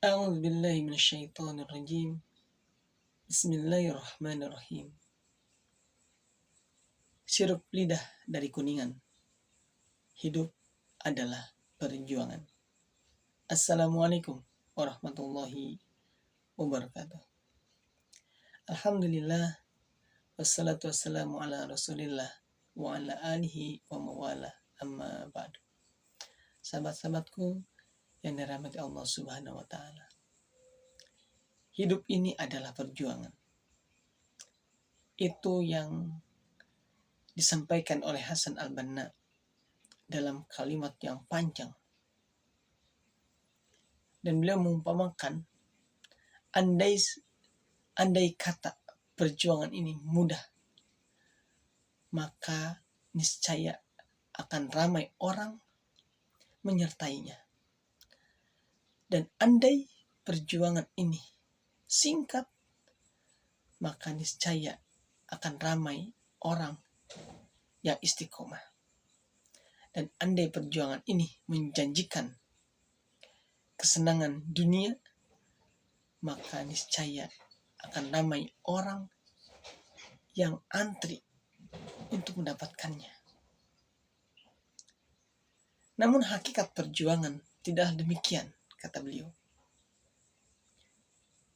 A'udzu billahi minasyaitonir rajim. Bismillahirrahmanirrahim. Sirup lidah dari kuningan. Hidup adalah perjuangan. Assalamualaikum warahmatullahi wabarakatuh. Alhamdulillah, wassalatu wassalamu ala rasulillah wa ala alihi wa mawala, amma ba'du. Sahabat-sahabatku yang dirahmati Allah Subhanahu wa ta'ala, hidup ini adalah perjuangan. Itu yang disampaikan oleh Hasan al-Banna dalam kalimat yang panjang. Dan beliau mengumpamakan, andai kata perjuangan ini mudah, maka niscaya akan ramai orang menyertainya. Dan andai perjuangan ini singkat, maka niscaya akan ramai orang yang istiqomah. Dan andai perjuangan ini menjanjikan kesenangan dunia, maka niscaya akan ramai orang yang antri untuk mendapatkannya. Namun hakikat perjuangan tidaklah demikian, kata beliau.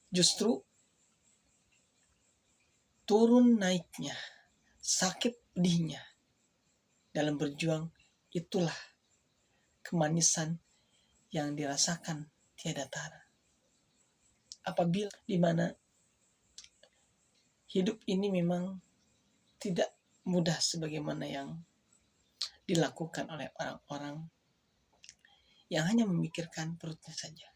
Justru turun naiknya, sakit pedihnya dalam berjuang, itulah kemanisan yang dirasakan tiada tara. Apabila di mana hidup ini memang tidak mudah sebagaimana yang dilakukan oleh orang-orang yang hanya memikirkan perutnya saja.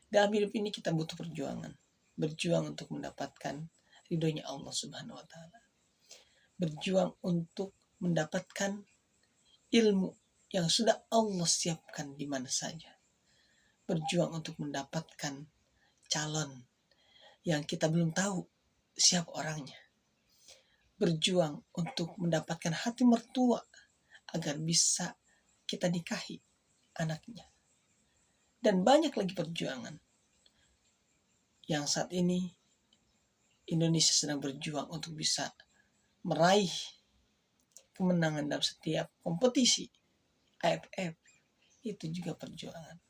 Dalam hidup ini kita butuh perjuangan. Berjuang untuk mendapatkan ridhonya Allah Subhanahu wa ta'ala. Berjuang untuk mendapatkan ilmu yang sudah Allah siapkan di mana saja. Berjuang untuk mendapatkan calon yang kita belum tahu siapa orangnya. Berjuang untuk mendapatkan hati mertua agar bisa kita nikahi anaknya. Dan banyak lagi perjuangan yang saat ini Indonesia sedang berjuang untuk bisa meraih kemenangan dalam setiap kompetisi AFF. Itu juga perjuangan.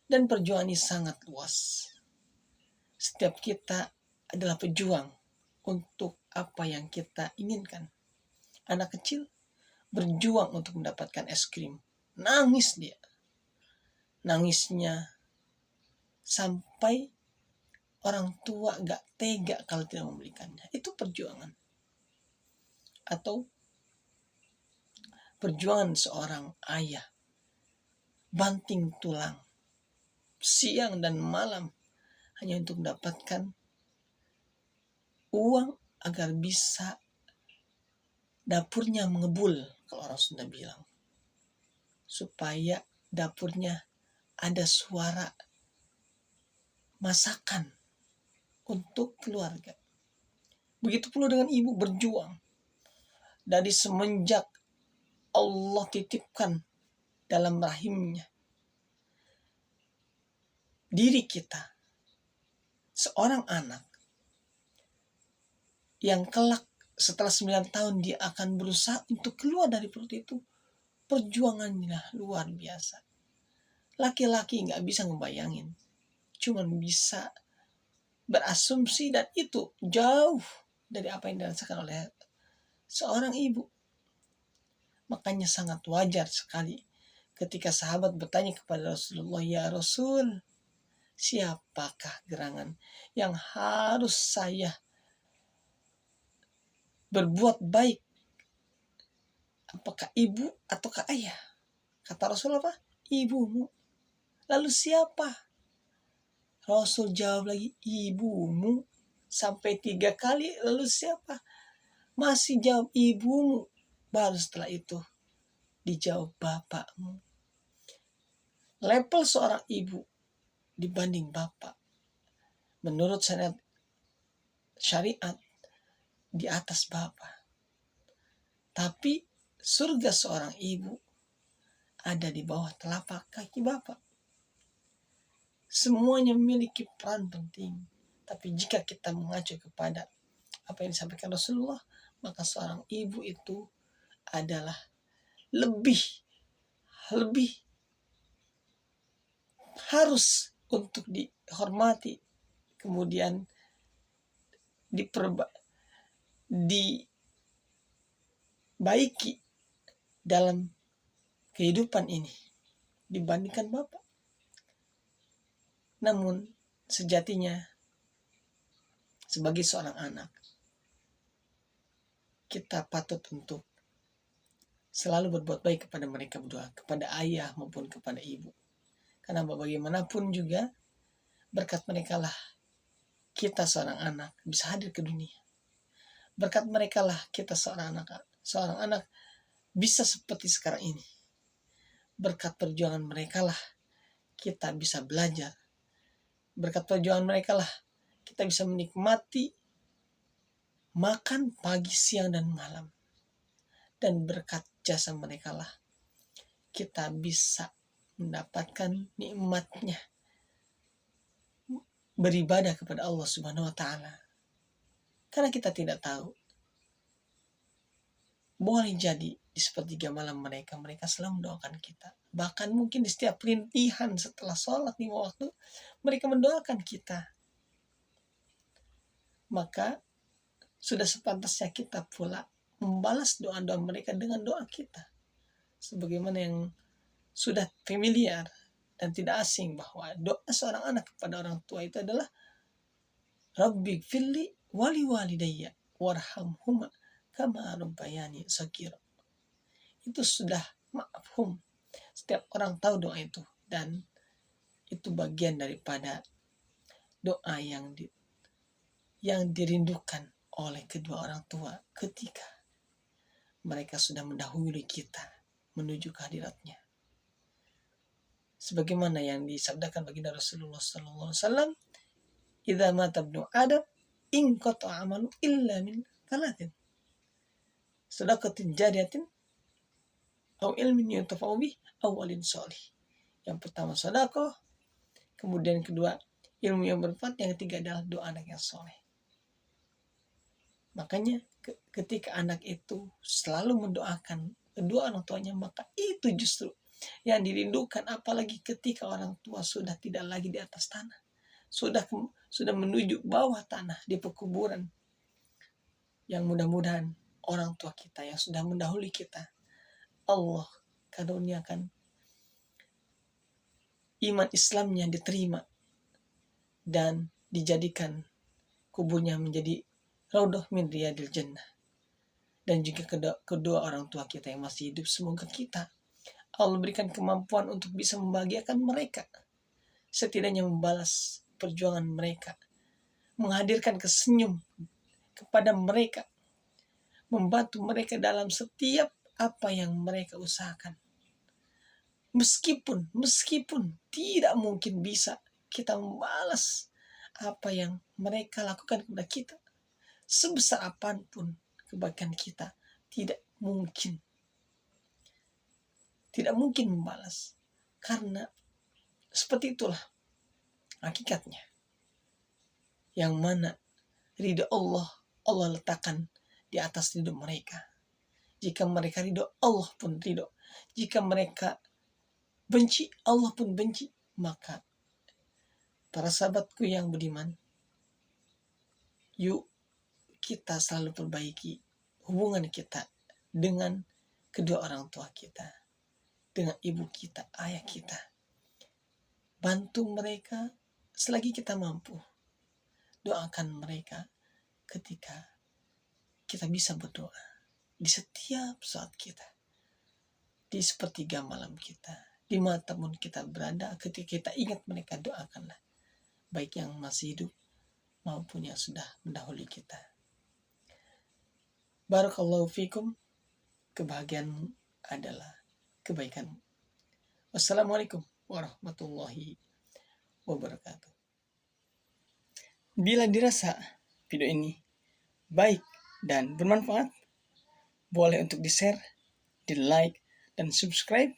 Dan perjuangan ini sangat luas. Setiap kita adalah pejuang untuk apa yang kita inginkan. Anak kecil berjuang untuk mendapatkan es krim. Nangis dia. Nangisnya sampai orang tua gak tega kalau tidak membelikannya. Itu perjuangan. Atau perjuangan seorang ayah, banting tulang siang dan malam hanya untuk mendapatkan uang agar bisa dapurnya mengebul, kalau orang Sunda bilang, supaya dapurnya ada suara masakan untuk keluarga. Begitu pula dengan ibu berjuang. Dari semenjak Allah titipkan dalam rahimnya diri kita, seorang anak yang kelak setelah 9 tahun dia akan berusaha untuk keluar dari perut itu, perjuangannya luar biasa. Laki-laki gak bisa ngebayangin, cuman bisa berasumsi, dan itu jauh dari apa yang dirasakan oleh seorang ibu. Makanya sangat wajar sekali ketika sahabat bertanya kepada Rasulullah, "Ya Rasul, siapakah gerangan yang harus saya berbuat baik? Apakah ibu ataukah ayah?" Kata Rasul apa? Ibumu. Lalu siapa? Rasul jawab lagi, ibumu. Sampai 3 kali. Lalu siapa? Masih jawab ibumu. Baru setelah itu dijawab bapakmu. Level seorang ibu dibanding bapak, menurut syariat di atas bapak. Tapi surga seorang ibu ada di bawah telapak kaki bapak. Semuanya memiliki peran penting. Tapi jika kita mengacu kepada apa yang disampaikan Rasulullah, maka seorang ibu itu adalah lebih harus untuk dihormati, kemudian dibaiki dalam kehidupan ini dibandingkan bapak. Namun sejatinya sebagai seorang anak, kita patut untuk selalu berbuat baik kepada mereka berdua, kepada ayah maupun kepada ibu. Karena bagaimanapun juga berkat mereka lah kita seorang anak bisa hadir ke dunia. Berkat mereka lah kita seorang anak bisa seperti sekarang ini. Berkat perjuangan mereka lah kita bisa belajar. Berkat perjuangan mereka lah kita bisa menikmati makan pagi, siang, dan malam. Dan berkat jasa mereka lah kita bisa mendapatkan nikmatnya beribadah kepada Allah Subhanahu wa Ta'ala. Karena kita tidak tahu, boleh jadi di sepertiga malam mereka selalu mendoakan kita. Bahkan mungkin di setiap rintihan setelah sholat 5 waktu, mereka mendoakan kita. Maka sudah sepantasnya kita pula membalas doa-doa mereka dengan doa kita. Sebagaimana yang sudah familiar dan tidak asing bahwa doa seorang anak kepada orang tua itu adalah Rabbi firli wali walidayya warhamhuma kama rabbayani shaghira. Itu sudah mafhum. Setiap orang tahu doa itu, dan itu bagian daripada doa yang dirindukan oleh kedua orang tua ketika mereka sudah mendahului kita menuju kehadiratnya. Sebagaimana yang disabdakan baginda Rasulullah SAW, "Idza mata ibnu Adam inqata amalu illa min thalathin. Sadaqatin jariyatin aw ilmin yuntafa'u bih aw walin shalih." Yang pertama sedekah, kemudian kedua ilmu yang bermanfaat, yang ketiga adalah doa anak yang soleh. Makanya ketika anak itu selalu mendoakan kedua orang tuanya, maka itu justru yang dirindukan. Apalagi ketika orang tua sudah tidak lagi di atas tanah, sudah menuju bawah tanah di pekuburan. Yang mudah-mudahan orang tua kita yang sudah mendahului kita, Allah karuniakan iman Islamnya diterima dan dijadikan kuburnya menjadi raudhah min riyadil jannah. Dan juga kedua orang tua kita yang masih hidup, semoga kita Allah berikan kemampuan untuk bisa membahagiakan mereka, setidaknya membalas perjuangan mereka, menghadirkan kesenyum kepada mereka, membantu mereka dalam setiap apa yang mereka usahakan. Meskipun tidak mungkin bisa kita membalas apa yang mereka lakukan kepada kita, sebesar apapun kebaikan kita, tidak mungkin membalas. Karena seperti itulah hakikatnya, yang mana ridho Allah letakkan di atas ridho mereka. Jika mereka ridho, Allah pun ridho. Jika mereka benci, Allah pun benci. Maka para sahabatku yang budiman, yuk kita selalu perbaiki hubungan kita dengan kedua orang tua kita, dengan ibu kita, ayah kita. Bantu mereka selagi kita mampu. Doakan mereka ketika kita bisa berdoa, di setiap saat kita, di sepertiga malam kita, di mata pun kita berada, ketika kita ingat mereka, doakanlah, baik yang masih hidup maupun yang sudah mendahului kita. Barakallahu fikum. Kebahagiaanmu adalah kebaikanmu. Wassalamualaikum warahmatullahi wabarakatuh. Bila dirasa video ini baik dan bermanfaat, boleh untuk di-share, di-like, dan subscribe.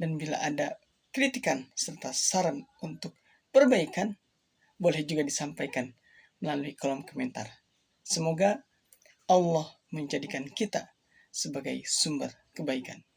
Dan bila ada kritikan serta saran untuk perbaikan, boleh juga disampaikan melalui kolom komentar. Semoga Allah menjadikan kita sebagai sumber kebaikan.